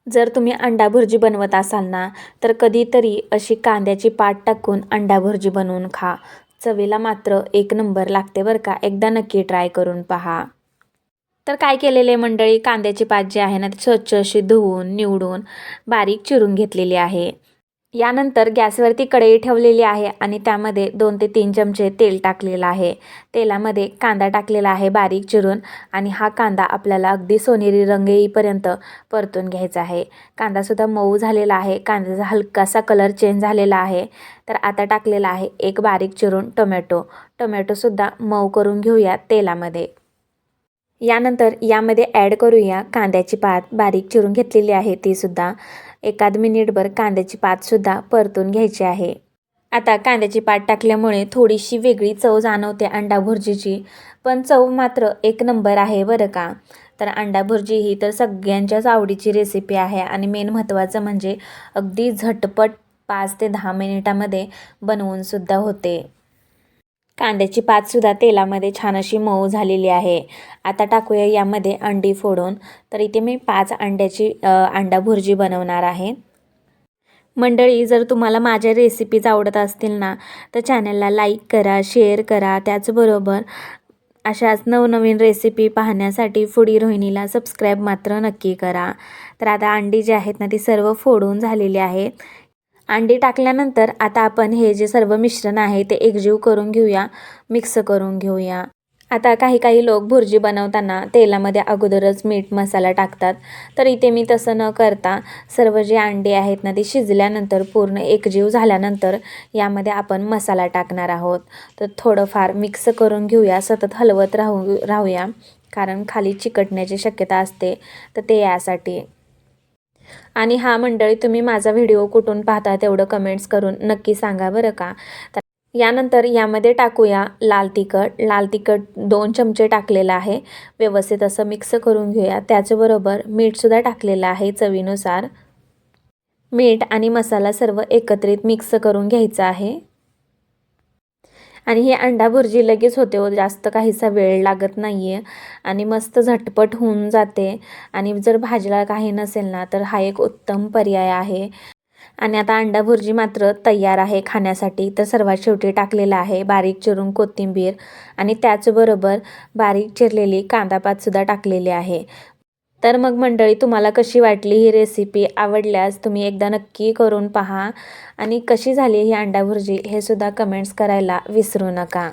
जर तुम्ही अंडा भुर्जी बनवत असाल ना, तर कधीतरी अशी कांद्याची पात टाकून अंडा भुर्जी बनवून खा. चवीला मात्र एक नंबर लागते बरं का. एकदा नक्की ट्राय करून पहा. तर काय केलेले मंडळी, कांद्याची पात जी आहे ना, ती स्वच्छ अशी धुवून निवडून बारीक चिरून घेतलेली आहे. यानंतर गॅसवरती कढई ठेवलेली आहे आणि त्यामध्ये 2 ते 3 चमचे तेल टाकलेलं आहे. तेलामध्ये कांदा टाकलेला आहे बारीक चिरून आणि हा कांदा आपल्याला अगदी सोनेरी रंग येईपर्यंत परतून घ्यायचा आहे. कांदासुद्धा मऊ झालेला आहे. कांद्याचा हलकासा कलर चेंज झालेला आहे. तर आता टाकलेला आहे एक बारीक चिरून टोमॅटो. टोमॅटोसुद्धा मऊ करून घेऊया तेलामध्ये. यानंतर यामध्ये ॲड करूया कांद्याची पात बारीक चिरून घेतलेली आहे तीसुद्धा. एखाद मिनिटभर कांद्याची पातसुद्धा परतून घ्यायची आहे. आता कांद्याची पात टाकल्यामुळे थोडीशी वेगळी चव जाणवते अंडा भुर्जीची, पण चव मात्र एक नंबर आहे बरं का. तर अंडा भुर्जी ही तर सगळ्यांच्याच आवडीची रेसिपी आहे आणि मेन महत्त्वाचं म्हणजे अगदी झटपट 5 ते 10 मिनिटामध्ये बनवूनसुद्धा होते. कांद्याची पातसुद्धा तेलामध्ये छान अशी मऊ झालेली आहे. आता टाकूया यामध्ये अंडी फोडून. तर इथे मी 5 अंड्याची अंडा भुर्जी बनवणार आहे. मंडळी, जर तुम्हाला माझ्या रेसिपीज आवडत असतील ना, तर चॅनलला लाईक करा, शेअर करा. त्याचबरोबर अशाच नवनवीन रेसिपी पाहण्यासाठी फूडी रोहिणीला सबस्क्राईब मात्र नक्की करा. तर आता अंडी जी आहेत ना, ती सर्व फोडून झालेली आहेत. अंडी टाकल्यानंतर आता आपण हे जे सर्व मिश्रण आहे ते एकजीव करून घेऊया, मिक्स करून घेऊया. आता काही लोक भुर्जी बनवताना तेलामध्ये अगोदरच मीठ मसाला टाकतात. तर इथे मी तसं न करता सर्व जे अंडी आहेत ना, ती शिजल्यानंतर पूर्ण एकजीव झाल्यानंतर यामध्ये आपण मसाला टाकणार आहोत. तर थोडंफार मिक्स करून घेऊया, सतत हलवत राहूया कारण खाली चिकटण्याची शक्यता असते. तर ते यासाठी. आणि हा मंडळी, तुम्ही माझा व्हिडिओ कुठून पाहता तेवढं कमेंट्स करून नक्की सांगा बरं का. तर यानंतर यामध्ये टाकूया लाल तिखट. लाल तिखट 2 चमचे टाकलेलं आहे. व्यवस्थित असं मिक्स करून घेऊया. त्याचबरोबर मीठसुद्धा टाकलेलं आहे चवीनुसार. मीठ आणि मसाला सर्व एकत्रित मिक्स करून घ्यायचं आहे. आणि ही अंडा भुर्जी लगेच होते हो, जास्त काहीसा वेळ लागत नाही आहे आणि मस्त झटपट होऊन जाते. आणि जर भाजीला काही नसेल ना, तर हा एक उत्तम पर्याय आहे. आणि आता अंडा भुर्जी मात्र तयार आहे खाण्यासाठी. तर सर्वात शेवटी टाकलेला आहे बारीक चिरून कोथिंबीर आणि त्याचबरोबर बारीक चिरलेली कांदापातसुद्धा टाकलेली आहे. तर मग मंडळी, तुम्हाला कशी वाटली ही रेसिपी? आवडल्यास तुम्ही एकदा नक्की करून पहा आणि कशी झाली ही अंडा भुर्जी हे सुद्धा कमेंट्स करायला विसरू नका.